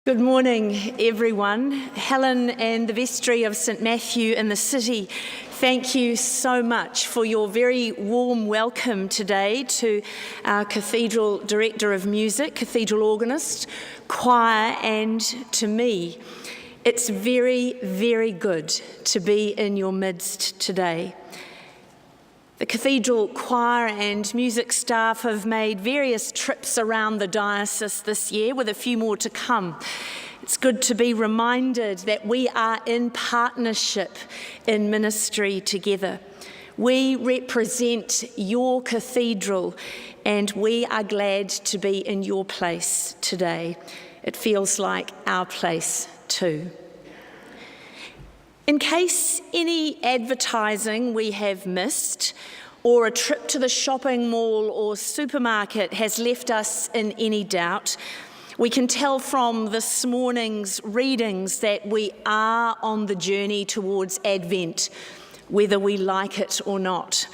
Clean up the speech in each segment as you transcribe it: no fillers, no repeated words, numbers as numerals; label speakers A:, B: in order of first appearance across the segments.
A: Good morning, everyone. Helen and the Vestry of St Matthew in the City, thank you so much for your very warm welcome today to our Cathedral Director of Music, Cathedral Organist, Choir, and to me. It's very, very good to be in your midst today. The Cathedral Choir and music staff have made various trips around the diocese this year, with a few more to come. It's good to be reminded that we are in partnership in ministry together. We represent your cathedral, and we are glad to be in your place today. It feels like our place too. In case any advertising we have missed, or a trip to the shopping mall or supermarket has left us in any doubt, we can tell from this morning's readings that we are on the journey towards Advent, whether we like it or not.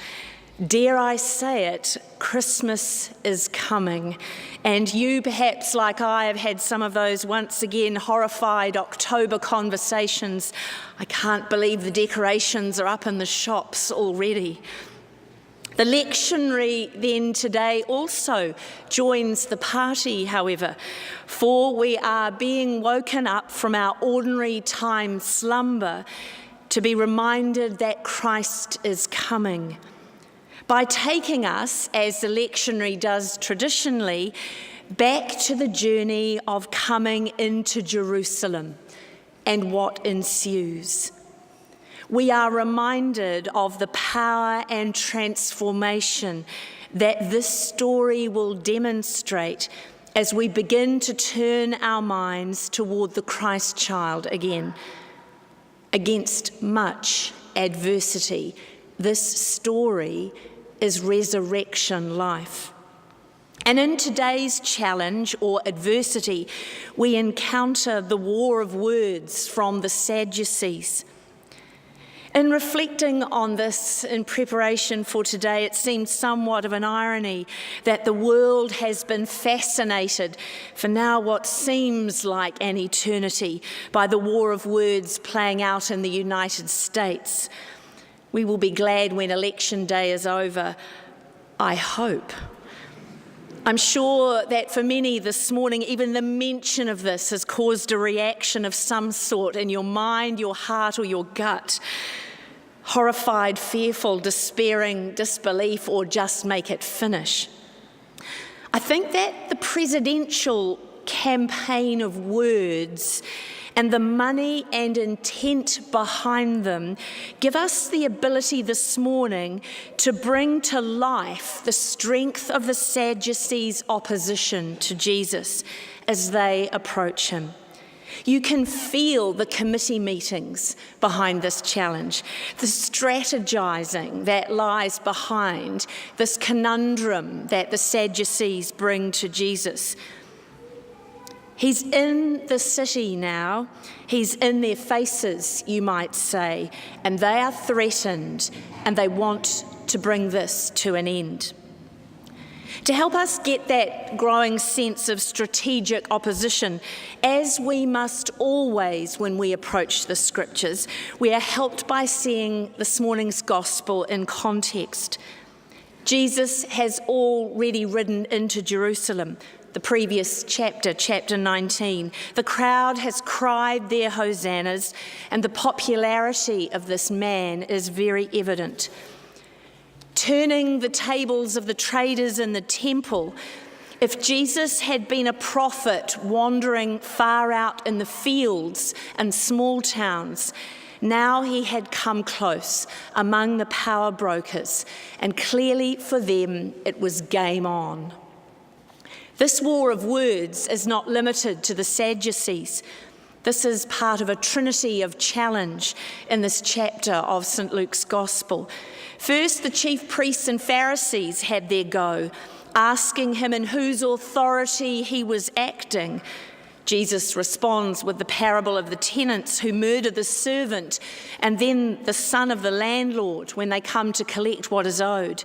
A: Dare I say it, Christmas is coming, and you perhaps, like I, have had some of those once again horrified October conversations. I can't believe the decorations are up in the shops already. The lectionary then today also joins the party, however, for we are being woken up from our ordinary time slumber to be reminded that Christ is coming, by taking us, as the lectionary does traditionally, back to the journey of coming into Jerusalem and what ensues. We are reminded of the power and transformation that this story will demonstrate as we begin to turn our minds toward the Christ child again. Against much adversity, this story is resurrection life. And in today's challenge or adversity, we encounter the war of words from the Sadducees. In reflecting on this in preparation for today, it seems somewhat of an irony that the world has been fascinated for now what seems like an eternity by the war of words playing out in the United States. We will be glad when election day is over, I hope. I'm sure that for many this morning, even the mention of this has caused a reaction of some sort in your mind, your heart, or your gut. Horrified, fearful, despairing, disbelief, or just make it finish. I think that the presidential campaign of words and the money and intent behind them give us the ability this morning to bring to life the strength of the Sadducees' opposition to Jesus as they approach him. You can feel the committee meetings behind this challenge, the strategizing that lies behind this conundrum that the Sadducees bring to Jesus. He's in the city now. He's in their faces, you might say, and they are threatened and they want to bring this to an end. To help us get that growing sense of strategic opposition, as we must always when we approach the scriptures, we are helped by seeing this morning's gospel in context. Jesus has already ridden into Jerusalem. The previous chapter, chapter 19, the crowd has cried their hosannas, and the popularity of this man is very evident. Turning the tables of the traders in the temple, if Jesus had been a prophet wandering far out in the fields and small towns, now he had come close among the power brokers, and clearly for them it was game on. This war of words is not limited to the Sadducees. This is part of a trinity of challenge in this chapter of St Luke's Gospel. First, the chief priests and Pharisees had their go, asking him in whose authority he was acting. Jesus responds with the parable of the tenants who murder the servant and then the son of the landlord when they come to collect what is owed.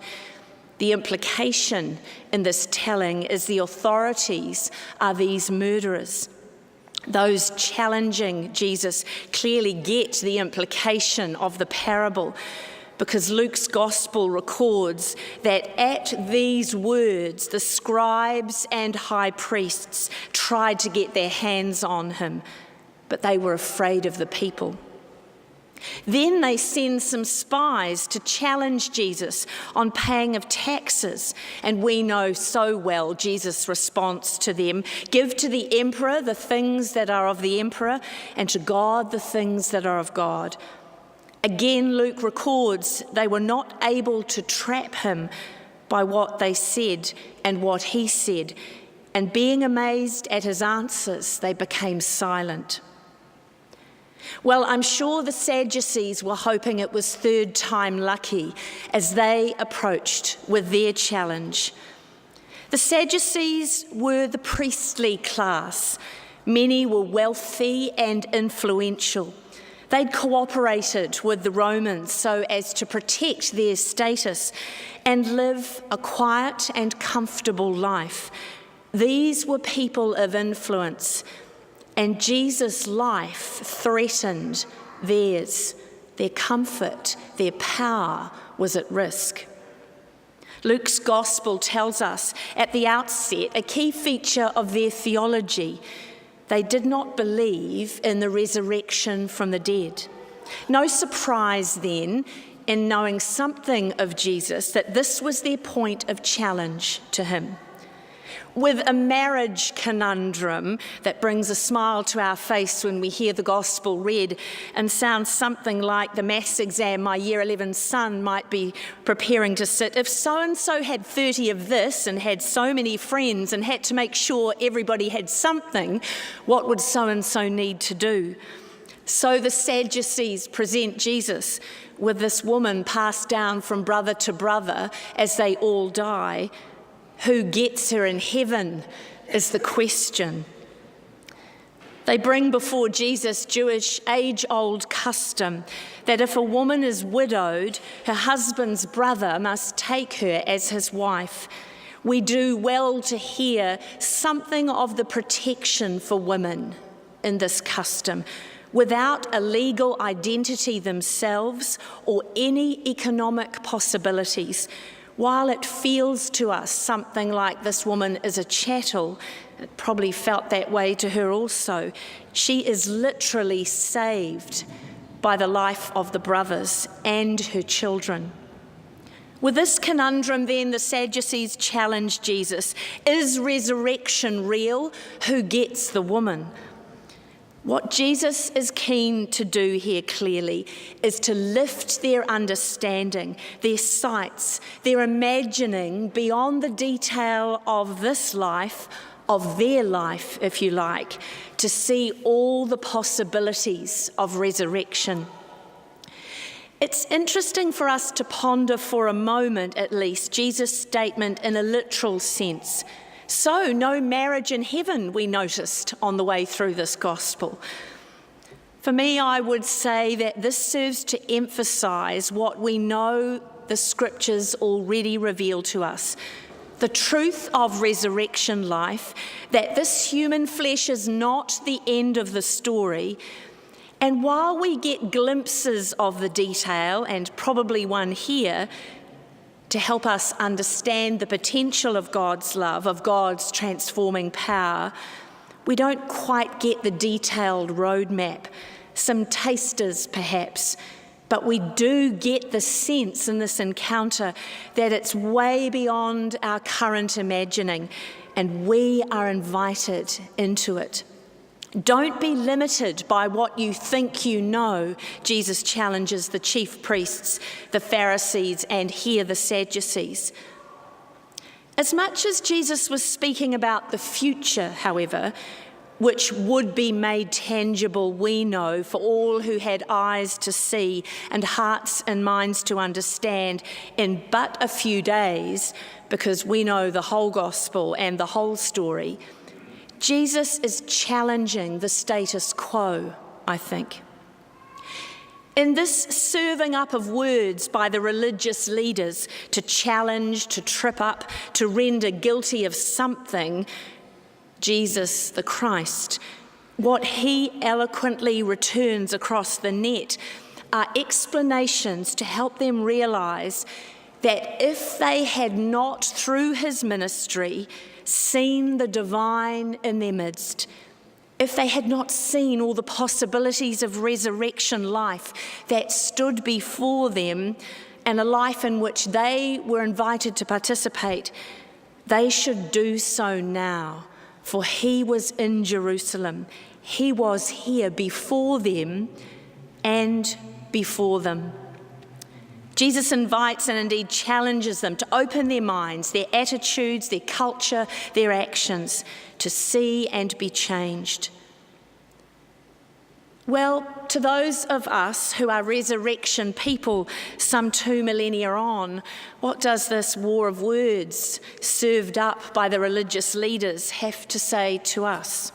A: The implication in this telling is the authorities are these murderers. Those challenging Jesus clearly get the implication of the parable, because Luke's gospel records that at these words, the scribes and high priests tried to get their hands on him, but they were afraid of the people. Then they send some spies to challenge Jesus on paying of taxes. And we know so well Jesus' response to them: give to the emperor the things that are of the emperor, and to God the things that are of God. Again, Luke records they were not able to trap him by what they said and what he said. And being amazed at his answers, they became silent. Well, I'm sure the Sadducees were hoping it was third time lucky as they approached with their challenge. The Sadducees were the priestly class. Many were wealthy and influential. They'd cooperated with the Romans so as to protect their status and live a quiet and comfortable life. These were people of influence, and Jesus' life threatened theirs. Their comfort, their power was at risk. Luke's gospel tells us at the outset a key feature of their theology: they did not believe in the resurrection from the dead. No surprise then in knowing something of Jesus that this was their point of challenge to him. With a marriage conundrum that brings a smile to our face when we hear the gospel read and sounds something like the maths exam my year 11 son might be preparing to sit. If so-and-so had 30 of this and had so many friends and had to make sure everybody had something, what would so-and-so need to do? So the Sadducees present Jesus with this woman passed down from brother to brother as they all die. Who gets her in heaven is the question. They bring before Jesus Jewish age-old custom that if a woman is widowed, her husband's brother must take her as his wife. We do well to hear something of the protection for women in this custom, without a legal identity themselves or any economic possibilities. While it feels to us something like this woman is a chattel, it probably felt that way to her also. She is literally saved by the life of the brothers and her children. With this conundrum then, the Sadducees challenge Jesus. Is resurrection real? Who gets the woman? What Jesus is keen to do here clearly is to lift their understanding, their sights, their imagining beyond the detail of this life, of their life, if you like, to see all the possibilities of resurrection. It's interesting for us to ponder for a moment, at least, Jesus' statement in a literal sense. So, no marriage in heaven, we noticed on the way through this gospel. For me, I would say that this serves to emphasise what we know the scriptures already reveal to us. The truth of resurrection life, that this human flesh is not the end of the story. And while we get glimpses of the detail, and probably one here, to help us understand the potential of God's love, of God's transforming power, we don't quite get the detailed roadmap, some tasters perhaps, but we do get the sense in this encounter that it's way beyond our current imagining, and we are invited into it. Don't be limited by what you think you know, Jesus challenges the chief priests, the Pharisees, and here the Sadducees. As much as Jesus was speaking about the future, however, which would be made tangible, we know, for all who had eyes to see and hearts and minds to understand in but a few days, because we know the whole gospel and the whole story, Jesus is challenging the status quo, I think. In this serving up of words by the religious leaders to challenge, to trip up, to render guilty of something, Jesus the Christ, What he eloquently returns across the net are explanations to help them realise that if they had not, through his ministry, seen the divine in their midst, if they had not seen all the possibilities of resurrection life that stood before them and a life in which they were invited to participate, they should do so now. For he was in Jerusalem. He was here before them and before them. Jesus invites and indeed challenges them to open their minds, their attitudes, their culture, their actions, to see and be changed. Well, to those of us who are resurrection people some 2 millennia on, what does this war of words served up by the religious leaders have to say to us?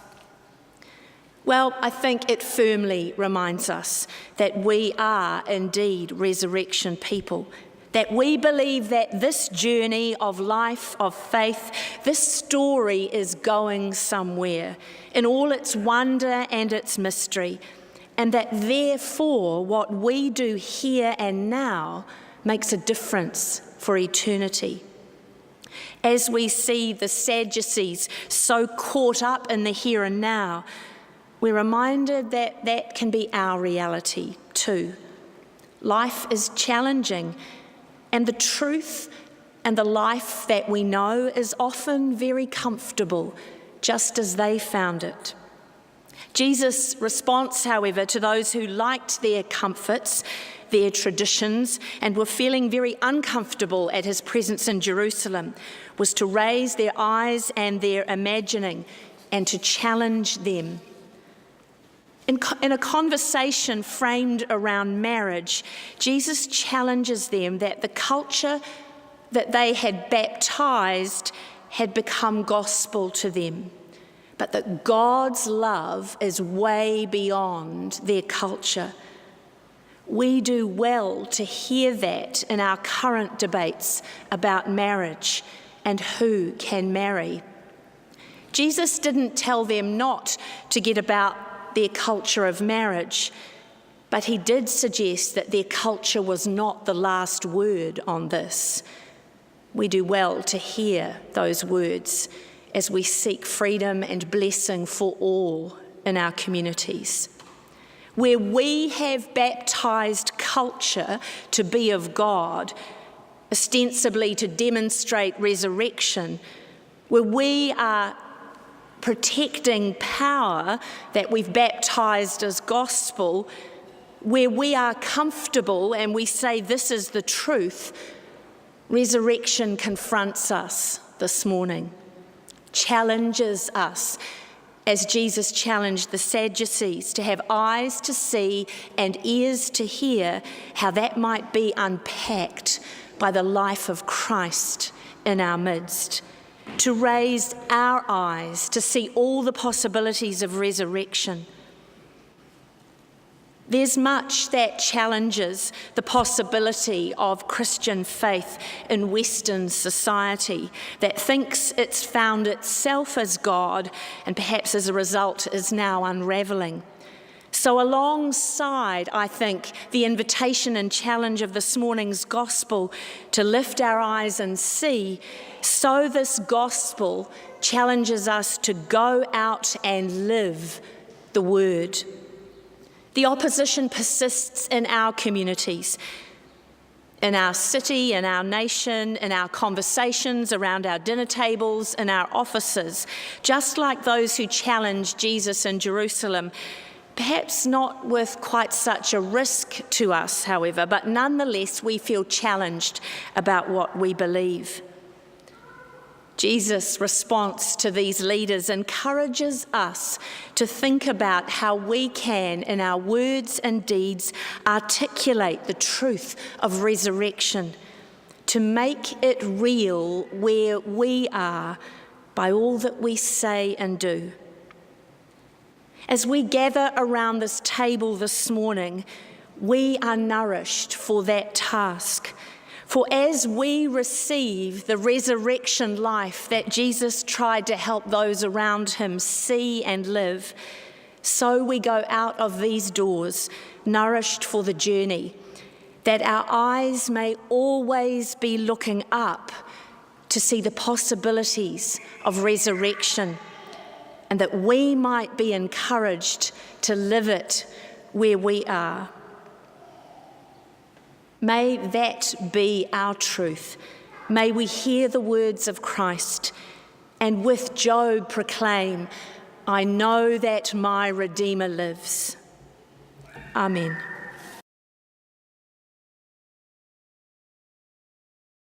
A: Well, I think it firmly reminds us that we are indeed resurrection people, that we believe that this journey of life, of faith, this story is going somewhere in all its wonder and its mystery, and that therefore what we do here and now makes a difference for eternity. As we see the Sadducees so caught up in the here and now, we're reminded that that can be our reality too. Life is challenging, and the truth and the life that we know is often very comfortable, just as they found it. Jesus' response, however, to those who liked their comforts, their traditions, and were feeling very uncomfortable at his presence in Jerusalem, was to raise their eyes and their imagining and to challenge them. In a conversation framed around marriage, Jesus challenges them that the culture that they had baptized had become gospel to them, but that God's love is way beyond their culture. We do well to hear that in our current debates about marriage and who can marry. Jesus didn't tell them not to get about their culture of marriage, but he did suggest that their culture was not the last word on this. We do well to hear those words as we seek freedom and blessing for all in our communities. Where we have baptized culture to be of God, ostensibly to demonstrate resurrection, where we are protecting power that we've baptized as gospel, where we are comfortable and we say this is the truth, resurrection confronts us this morning, challenges us, as Jesus challenged the Sadducees, to have eyes to see and ears to hear how that might be unpacked by the life of Christ in our midst, to raise our eyes to see all the possibilities of resurrection. There's much that challenges the possibility of Christian faith in Western society that thinks it's found itself as God and perhaps as a result is now unravelling. So alongside, I think, the invitation and challenge of this morning's gospel to lift our eyes and see, so this gospel challenges us to go out and live the word. The opposition persists in our communities, in our city, in our nation, in our conversations around our dinner tables, in our offices, just like those who challenged Jesus in Jerusalem. Perhaps not with quite such a risk to us, however, but nonetheless we feel challenged about what we believe. Jesus' response to these leaders encourages us to think about how we can, in our words and deeds, articulate the truth of resurrection, to make it real where we are by all that we say and do. As we gather around this table this morning, we are nourished for that task. For as we receive the resurrection life that Jesus tried to help those around him see and live, so we go out of these doors, nourished for the journey, that our eyes may always be looking up to see the possibilities of resurrection, and that we might be encouraged to live it where we are. May that be our truth. May we hear the words of Christ and with Job proclaim, I know that my Redeemer lives. Amen.